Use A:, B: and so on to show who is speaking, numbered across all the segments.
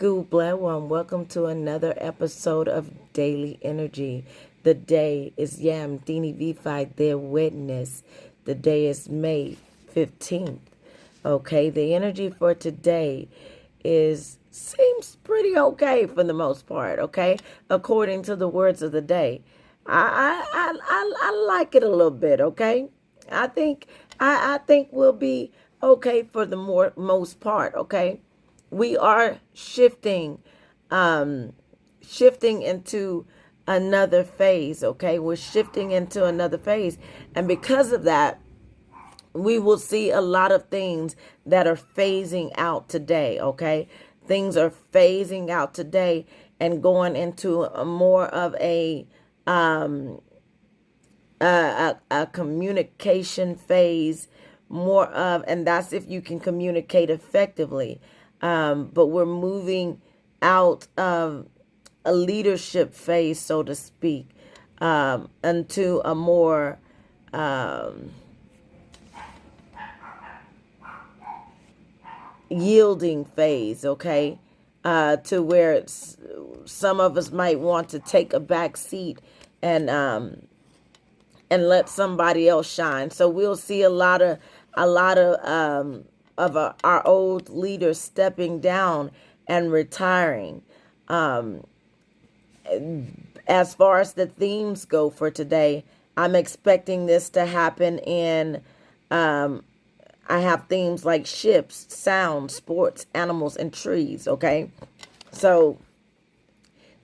A: Good one. Welcome to another episode of Daily Energy. The day is Yam Dini Vifi, their witness. The day is May 15th. Okay, the energy for today seems pretty okay for the most part, okay? According to the words of the day. I like it a little bit, okay? I think we'll be okay for the most part, okay? We are shifting into another phase, okay? We're shifting into another phase. And because of that, we will see a lot of things that are phasing out today, okay? Things are phasing out today and going into a more of a communication phase, more of, and that's if you can communicate effectively. But we're moving out of a leadership phase, so to speak, into a more yielding phase, okay? To where some of us might want to take a back seat and let somebody else shine. So we'll see a lot of our old leaders stepping down and retiring. As far as the themes go for today, I'm expecting this to happen in. I have themes like ships, sound, sports, animals, and trees. Okay, so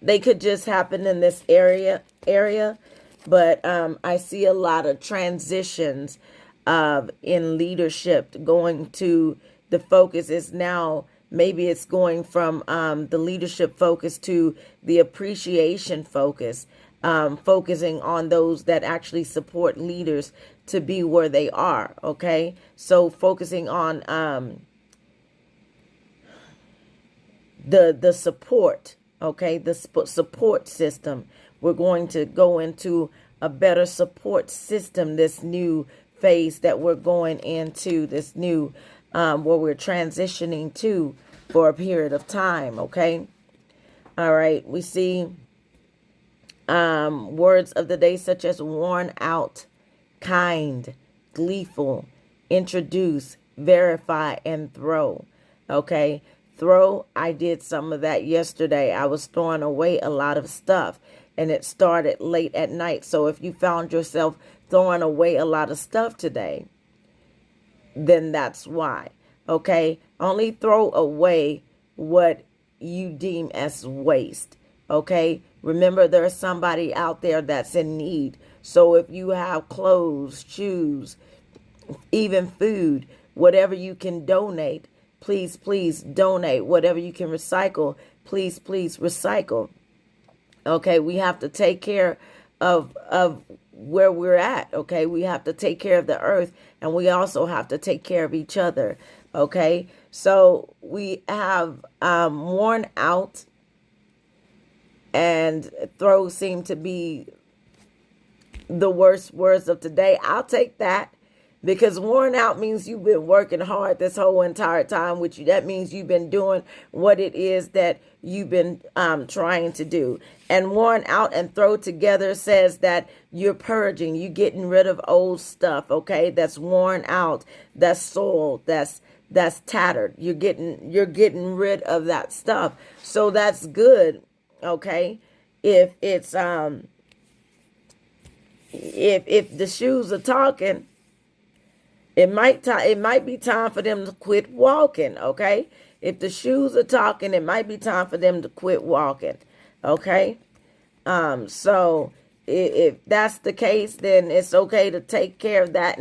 A: they could just happen in this area, but I see a lot of transitions in leadership going to the focus is now. Maybe it's going from the leadership focus to the appreciation focus, focusing on those that actually support leaders to be where they are. Okay, so focusing on the support. Okay, the support system. We're going to go into a better support system. This new phase that we're going into, this new where we're transitioning to for a period of time. Okay, all right. We see words of the day such as worn out, kind, gleeful, introduce, verify, and throw. Okay, throw, I did some of that yesterday. I was throwing away a lot of stuff and it started late at night. So if you found yourself throwing away a lot of stuff today, then that's why. Okay, only throw away what you deem as waste. Okay, remember there's somebody out there that's in need. So if you have clothes, shoes, even food, whatever you can donate, please donate. Whatever you can recycle, please recycle. Okay, we have to take care of where we're at. Okay, we have to take care of the earth, and we also have to take care of each other. Okay, so we have worn out, and throw seem to be the worst words of today. I'll take that, because worn out means you've been working hard this whole entire time with you. That means you've been doing what it is that you've been trying to do. And worn out and throw together says that you're purging, you're getting rid of old stuff, okay? That's worn out, that's soiled, that's tattered. You're getting rid of that stuff. So that's good, okay? If it's if the shoes are talking, it might be time for them to quit walking, okay? If the shoes are talking, it might be time for them to quit walking, okay? So if that's the case, then it's okay to take care of that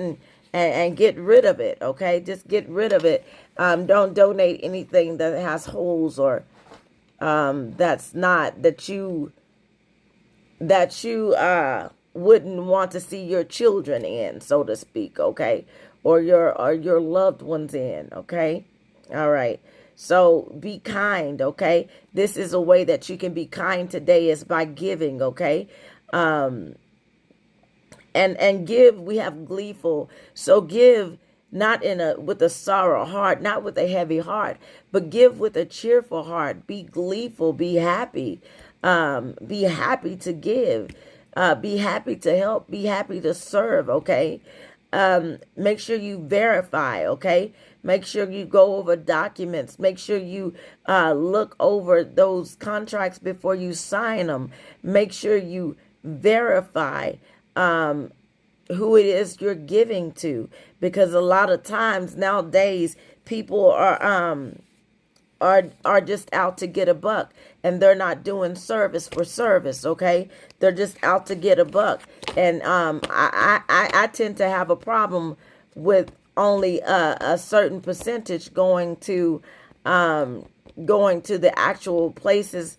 A: and get rid of it, okay? Just get rid of it. Don't donate anything that has holes or that's not that you wouldn't want to see your children in, so to speak, okay? Or your loved ones in, okay? All right. So be kind, okay? This is a way that you can be kind today is by giving, okay? And give, we have gleeful. So give not with a sorrow heart, not with a heavy heart, but give with a cheerful heart. Be gleeful, be happy, be happy to give, be happy to help, be happy to serve. Okay, make sure you verify. Okay, make sure you go over documents. Make sure you look over those contracts before you sign them. Make sure you verify who it is you're giving to, because a lot of times nowadays people are just out to get a buck, and they're not doing service for service. Okay, they're just out to get a buck. And I tend to have a problem with only a certain percentage going to the actual places,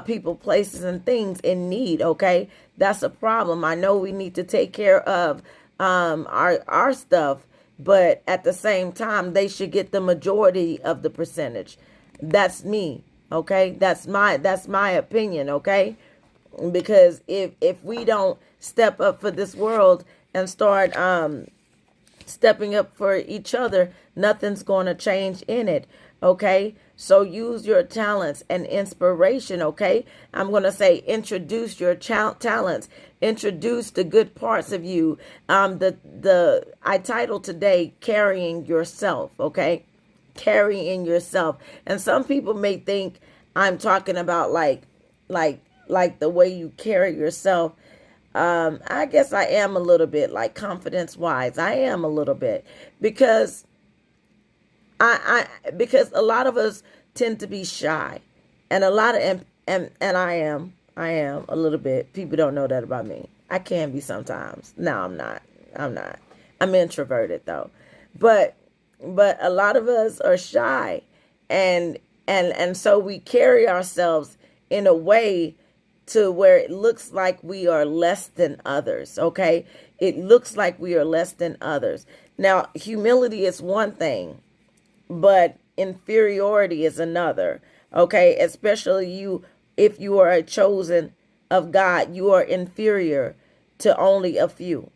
A: people, places, and things in need. Okay, that's a problem. I know we need to take care of our stuff, but at the same time, they should get the majority of the percentage. That's me. Okay, that's my opinion. Okay, because if we don't step up for this world and start stepping up for each other, nothing's going to change in it. Okay, so use your talents and inspiration. Okay, I'm going to say introduce your talents, introduce the good parts of you. I titled today carrying yourself. Okay, carrying yourself. And some people may think I'm talking about like the way you carry yourself. I guess I am a little bit, like, confidence wise. I am a little bit, because because a lot of us tend to be shy, and a lot of and I am a little bit. People don't know that about me. I can be sometimes. No, I'm not. I'm introverted though, but a lot of us are shy, and so we carry ourselves in a way to where it looks like we are less than others. Okay, it looks like we are less than others. Now, humility is one thing, but inferiority is another. Okay, especially if you are a chosen of God, you are inferior to only a few.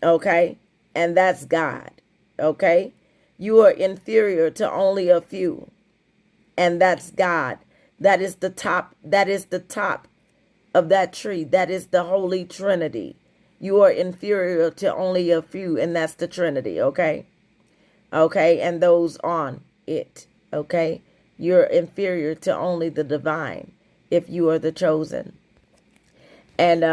A: Okay, and that's God. Okay, you are inferior to only a few, and that's God. That is the top. That is the top of that tree. That is the Holy Trinity. You are inferior to only a few, and that's the Trinity. Okay. Okay, and those on it. Okay, you're inferior to only the divine if you are the chosen. And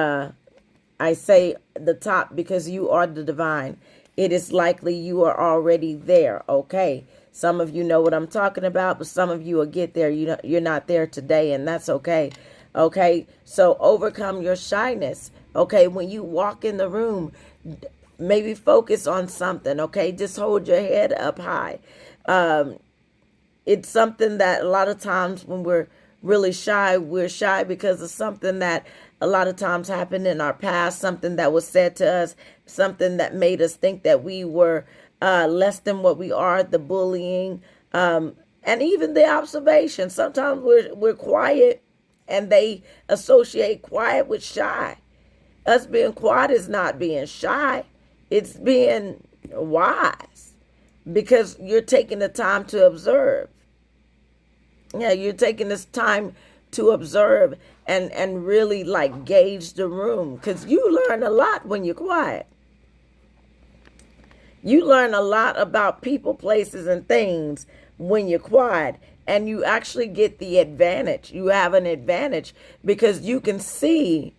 A: I say the top because you are the divine. It is likely you are already there. Okay, some of you know what I'm talking about, but some of you will get there. You're not there today, and that's okay. Okay, so overcome your shyness. Okay, when you walk in the room, maybe focus on something. Okay, just hold your head up high. It's something that a lot of times when we're really shy, we're shy because of something that a lot of times happened in our past, something that was said to us, something that made us think that we were less than what we are, the bullying, and even the observation. Sometimes we're quiet, and they associate quiet with shy. Us being quiet is not being shy. It's being wise, because you're taking the time to observe. Yeah, you're taking this time to observe and really like gauge the room, because you learn a lot when you're quiet. You learn a lot about people, places, and things when you're quiet, and you actually get the advantage. You have an advantage because you can see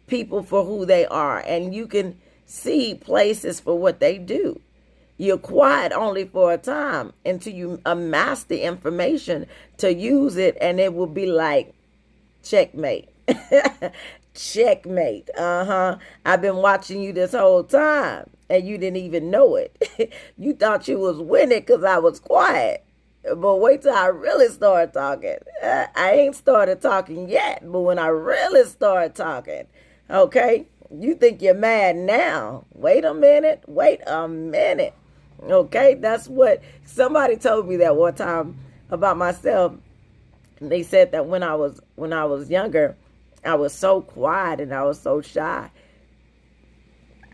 A: people for who they are, and you can see places for what they do. You're quiet only for a time until you amass the information to use it, and it will be like checkmate. Checkmate. I've been watching you this whole time, and you didn't even know it. You thought you was winning because I was quiet. But wait till I really start talking. I ain't started talking yet, but when I really start talking, okay, you think you're mad now. Wait a minute. Okay, that's what somebody told me that one time about myself. They said that when I was younger, I was so quiet and I was so shy.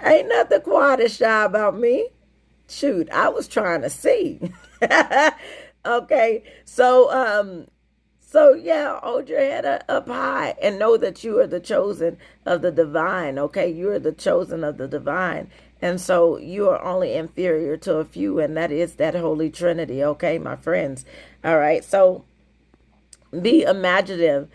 A: Ain't nothing quiet and shy about me. Shoot, I was trying to see. Okay, so yeah, hold your head up high and know that you are the chosen of the divine. Okay, you are the chosen of the divine, and so you are only inferior to a few, and that is that Holy Trinity. Okay, my friends. All right, so be imaginative,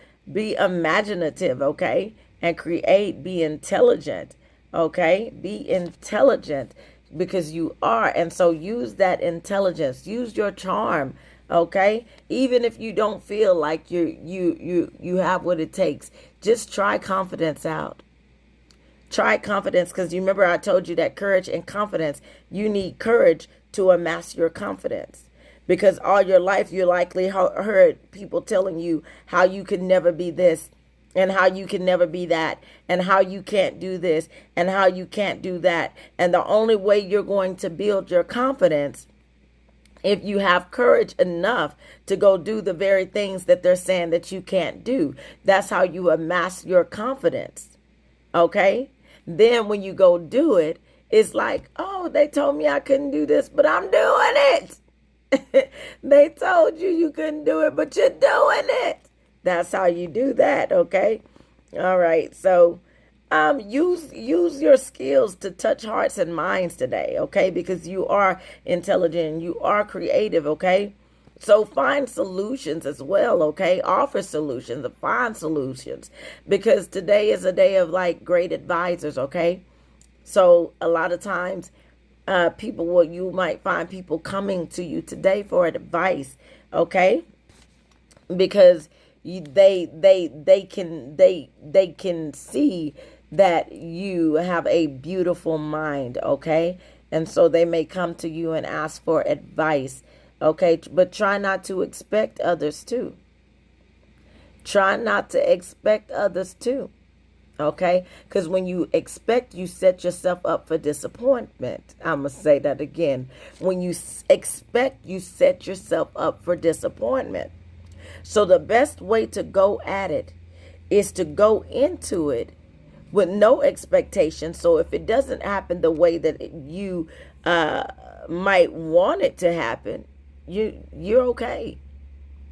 A: okay, and create. Be intelligent, okay, be intelligent because you are, and so use that intelligence, use your charm, okay, even if you don't feel like you have what it takes. Just try confidence out. Try confidence, because you remember I told you that courage and confidence, you need courage to amass your confidence. Because all your life you likely heard people telling you how you could never be this and how you can never be that and how you can't do this and how you can't do that. And the only way you're going to build your confidence, if you have courage enough to go do the very things that they're saying that you can't do. That's how you amass your confidence. Okay? Then when you go do it, it's like, oh, they told me I couldn't do this, but I'm doing it. They told you you couldn't do it, but you're doing it. That's how you do that, okay? All right. So use your skills to touch hearts and minds today, okay? Because you are intelligent, you are creative, okay? So find solutions as well, okay? Offer solutions, find solutions, because today is a day of like great advisors, okay? So a lot of times you might find people coming to you today for advice, okay? Because they can see that you have a beautiful mind, okay? And so they may come to you and ask for advice, okay? But try not to expect others to. Try not to expect others to. Okay? Because when you expect, you set yourself up for disappointment. I'm going to say that again. When you expect, you set yourself up for disappointment. So the best way to go at it is to go into it with no expectation. So if it doesn't happen the way that you might want it to happen, you're okay,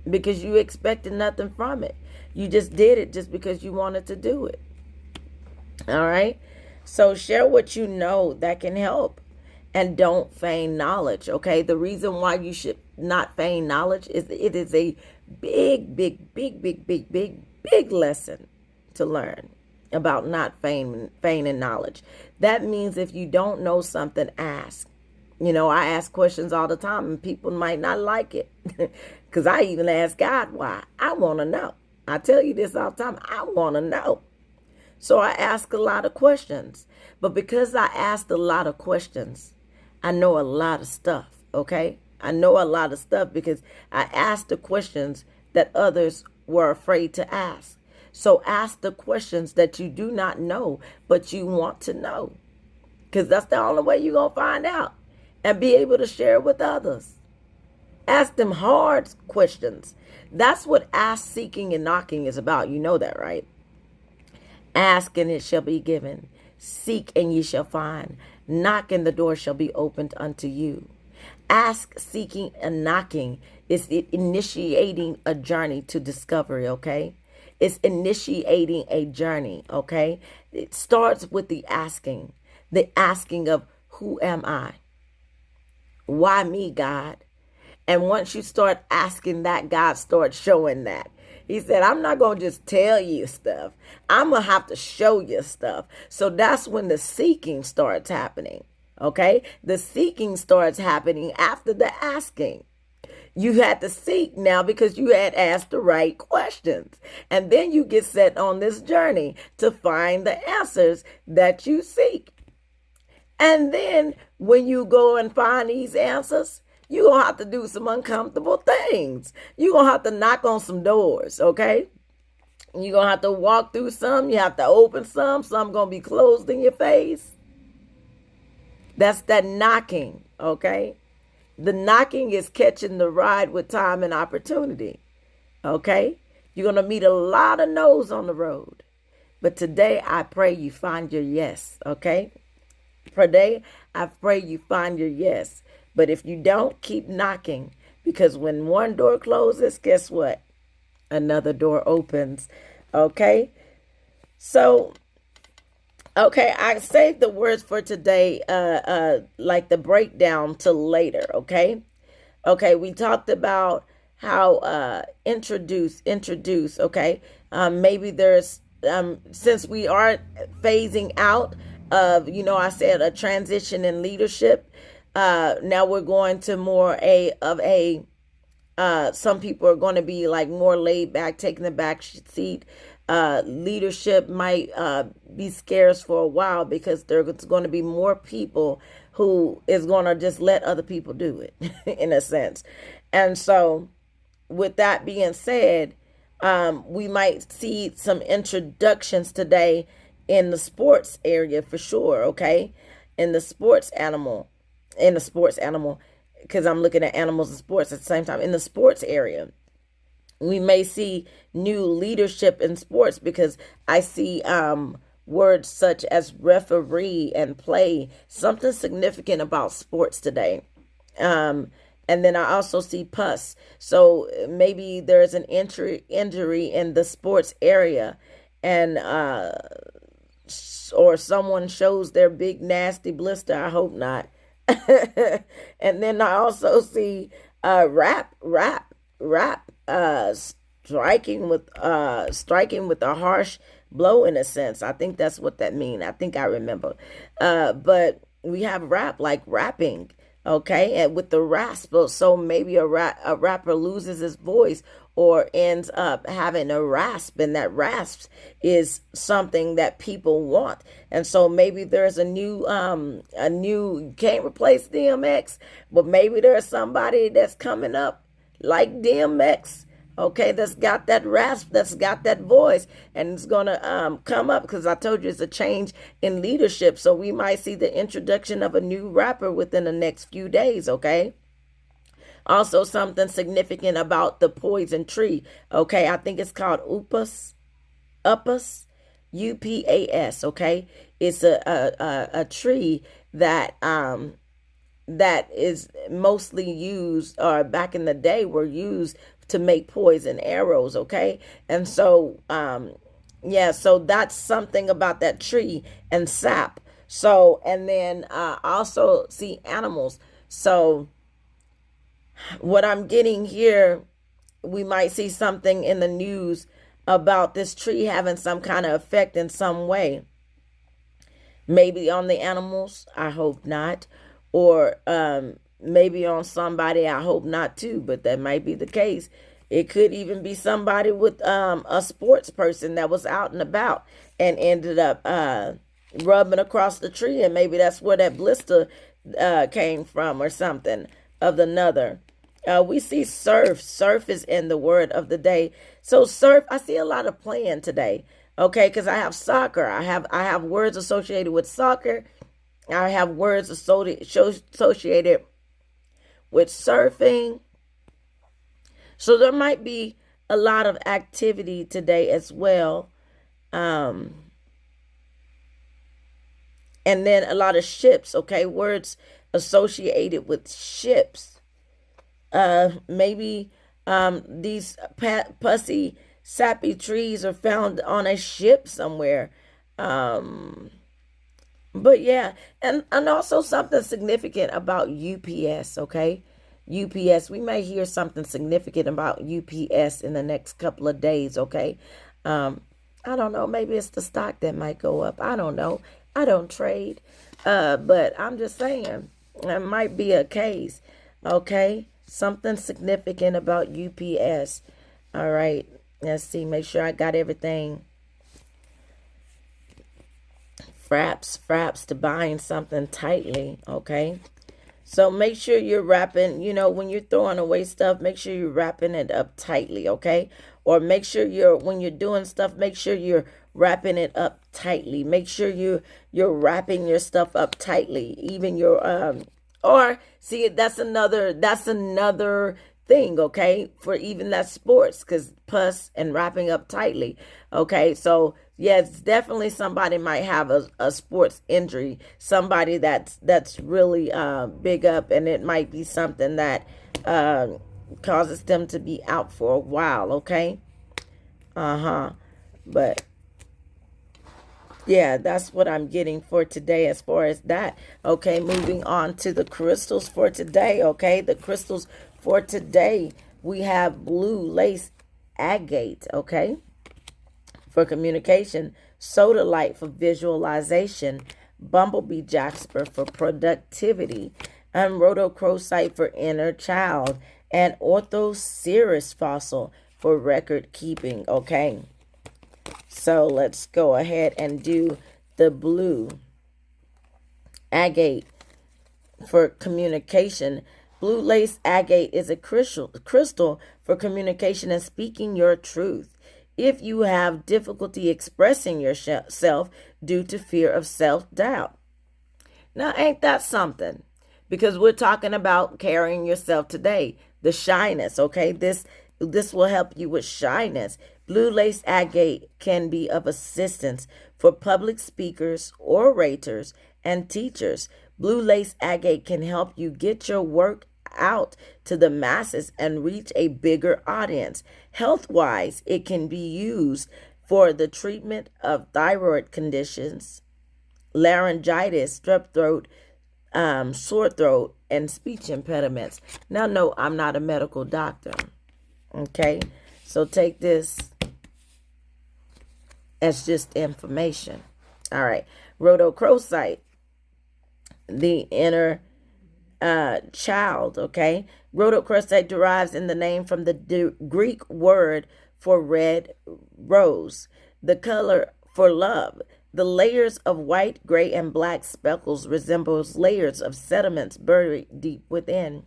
A: because you expected nothing from it. You just did it just because you wanted to do it. All right. So share what you know that can help, and don't feign knowledge. Okay. The reason why you should not feign knowledge is it is a big lesson to learn about not feigning knowledge. That means if you don't know something, ask. I ask questions all the time and people might not like it because I even ask God why. I want to know. I tell you this all the time. I want to know. So I ask a lot of questions. But because I asked a lot of questions, I know a lot of stuff, okay? I know a lot of stuff because I asked the questions that others were afraid to ask. So ask the questions that you do not know, but you want to know. Because that's the only way you're going to find out and be able to share with others. Ask them hard questions. That's what ask, seeking, and knocking is about. You know that, right? Ask and it shall be given. Seek and ye shall find. Knock and the door shall be opened unto you. Ask, seeking, and knocking is initiating a journey to discovery, okay? It's initiating a journey, okay? It starts with the asking of who am I? Why me, God? And once you start asking that, God starts showing that. He said, I'm not going to just tell you stuff. I'm going to have to show you stuff. So that's when the seeking starts happening. Okay? The seeking starts happening after the asking. You had to seek now because you had asked the right questions. And then you get set on this journey to find the answers that you seek. And then when you go and find these answers, you're going to have to do some uncomfortable things. You're going to have to knock on some doors, okay? You're going to have to walk through some. You have to open some. Some going to be closed in your face. That's that knocking, okay? The knocking is catching the ride with time and opportunity, okay? You're going to meet a lot of no's on the road. But today, I pray you find your yes, okay? Today, I pray you find your yes. But if you don't, keep knocking. Because when one door closes, guess what? Another door opens. Okay? So, okay, I saved the words for today, like the breakdown to later, okay? Okay, we talked about how introduce, okay? Maybe there's since we are phasing out of, I said a transition in leadership, now we're going to more a some people are going to be like more laid back, taking the back seat. Leadership might be scarce for a while because there's going to be more people who is going to just let other people do it in a sense. And so with that being said, we might see some introductions today in the sports area for sure. Okay. In the sports animal, because I'm looking at animals and sports at the same time. In the sports area, we may see new leadership in sports because I see words such as referee and play, something significant about sports today. And then I also see pus. So maybe there's an injury in the sports area, and or someone shows their big nasty blister. I hope not. And then I also see rap striking with a harsh blow in a sense. I think that's what that means. I think I remember. But we have rap, like rapping, okay, and with the rasp. So maybe a rapper loses his voice or ends up having a rasp, and that rasp is something that people want. And so maybe there's a new you can't replace DMX, but maybe there's somebody that's coming up like DMX, okay, that's got that rasp, that's got that voice, and it's gonna come up because I told you it's a change in leadership. So we might see the introduction of a new rapper within the next few days, okay? Also, something significant about the poison tree, okay? I think it's called upas, UPAS, okay? It's a tree that that is mostly used, or back in the day were used to make poison arrows, okay? And so yeah, so that's something about that tree and sap. So, and then also see animals. So what I'm getting here, we might see something in the news about this tree having some kind of effect in some way. Maybe on the animals, I hope not. Or maybe on somebody, I hope not too, but that might be the case. It could even be somebody with a sports person that was out and about and ended up rubbing across the tree, and maybe that's where that blister came from or something of another. We see surf. Surf is in the word of the day. So surf, I see a lot of playing today. Okay, because I have soccer. I have words associated with soccer. I have words associated with surfing. So there might be a lot of activity today as well. And then a lot of ships, okay? Words associated with ships. Maybe these pussy, sappy trees are found on a ship somewhere. But yeah, and also something significant about UPS, okay? UPS, we may hear something significant about UPS in the next couple of days, okay? I don't know, maybe it's the stock that might go up. I don't know. I don't trade. But I'm just saying, it might be a case, okay? Something significant about UPS. All right, let's see, make sure I got everything. Fraps to bind something tightly, okay? So make sure you're wrapping, when you're throwing away stuff, make sure you're wrapping it up tightly, okay? Or make sure when you're doing stuff, make sure you're wrapping it up tightly. Make sure you're wrapping your stuff up tightly. Even your or see, that's another thing, okay, for even that sports, because pus and wrapping up tightly, okay. So yes, definitely somebody might have a sports injury, somebody that's really big up, and it might be something that causes them to be out for a while, okay. But yeah, that's what I'm getting for today as far as that. Okay, moving on to the crystals for today. Okay, the crystals for today, we have blue lace agate, okay, for communication, sodalite for visualization, bumblebee jasper for productivity, and rhodochrosite for inner child, and orthoceras fossil for record keeping, okay. So let's go ahead and do the blue agate for communication. Blue lace agate is a crystal for communication and speaking your truth. If you have difficulty expressing yourself due to fear of self-doubt. Now, ain't that something? Because we're talking about carrying yourself today, the shyness, okay? This will help you with shyness. Blue lace agate can be of assistance for public speakers, orators, and teachers. Blue lace agate can help you get your work out to the masses and reach a bigger audience. Health-wise, it can be used for the treatment of thyroid conditions, laryngitis, strep throat, sore throat, and speech impediments. Now, no, I'm not a medical doctor. Okay, so take this as just information. All right, rhodochrosite, the inner child. Okay, rhodochrosite derives in the name from the Greek word for red rose, the color for love. The layers of white, gray, and black speckles resembles layers of sediments buried deep within.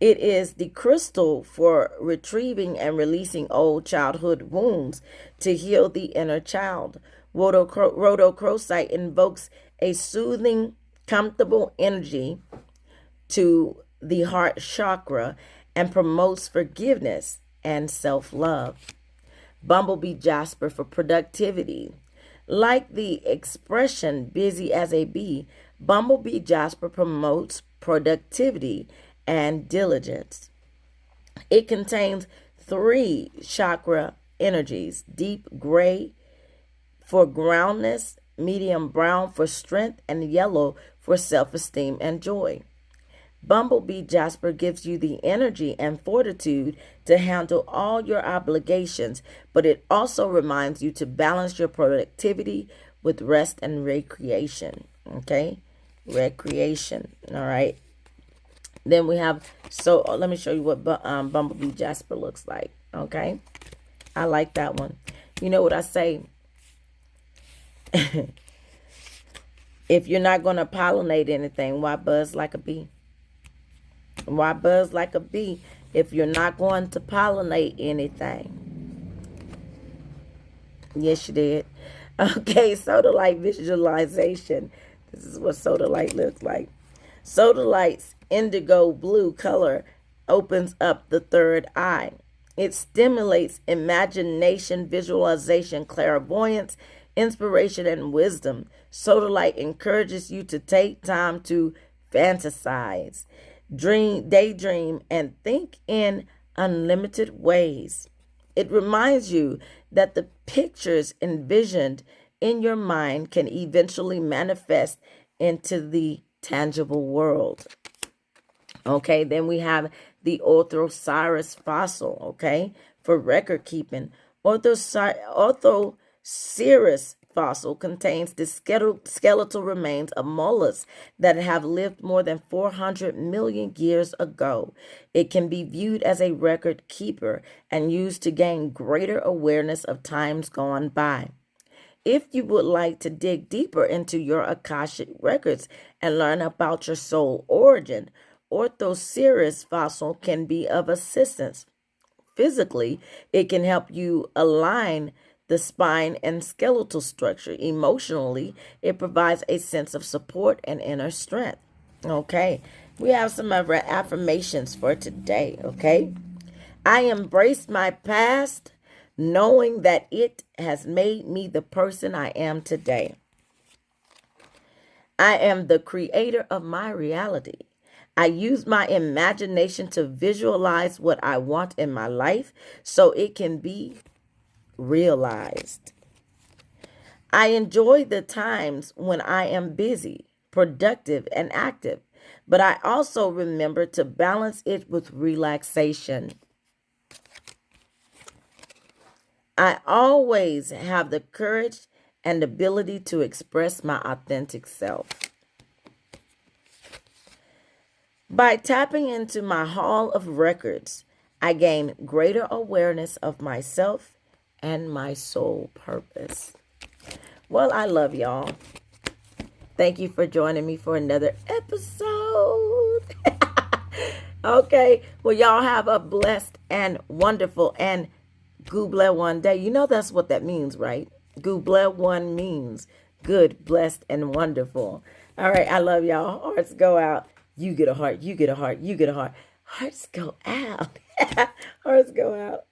A: It is the crystal for retrieving and releasing old childhood wounds to heal the inner child. Rhodochrosite invokes a soothing, comfortable energy to the heart chakra and promotes forgiveness and self-love. Bumblebee jasper for productivity. Like the expression busy as a bee, bumblebee jasper promotes productivity and diligence. It contains 3 chakra energies: deep gray for groundness, medium brown for strength, and yellow for self-esteem and joy. Bumblebee jasper gives you the energy and fortitude to handle all your obligations, but it also reminds you to balance your productivity with rest and recreation. Okay? Recreation. All right. Then we have, so let me show you what bumblebee jasper looks like. Okay? I like that one. You know what I say? If you're not going to pollinate anything, why buzz like a bee? Why buzz like a bee if you're not going to pollinate anything? Yes, you did. Okay, sodalite visualization. This is what sodalite looks like. Sodalite's indigo blue color opens up the third eye. It stimulates imagination, visualization, clairvoyance, inspiration, and wisdom. Sodalite encourages you to take time to fantasize, dream, daydream, and think in unlimited ways. It reminds you that the pictures envisioned in your mind can eventually manifest into the tangible world. Okay, then we have the Orthoceras fossil, okay, for record keeping. Orthoceras fossil contains the skeletal remains of mollusks that have lived more than 400 million years ago. It can be viewed as a record keeper and used to gain greater awareness of times gone by. If you would like to dig deeper into your Akashic records and learn about your soul origin, Orthoceras fossil can be of assistance. Physically, it can help you align the spine and skeletal structure. Emotionally, it provides a sense of support and inner strength. Okay, We have some of our affirmations for today, okay? I embrace my past, knowing that it has made me the person I am today. I am the creator of my reality. I use my imagination to visualize what I want in my life so it can be realized. I enjoy the times when I am busy, productive, and active, but I also remember to balance it with relaxation. I always have the courage and ability to express my authentic self. By tapping into my hall of records, I gain greater awareness of myself and my soul purpose. Well, I love y'all. Thank you for joining me for another episode. Okay, well, y'all have a blessed and wonderful and Gooble one day. You know that's what that means, right? Gooble one means good, blessed, and wonderful. All right, I love y'all. Hearts go out. You get a heart. You get a heart. You get a heart. Hearts go out. Hearts go out.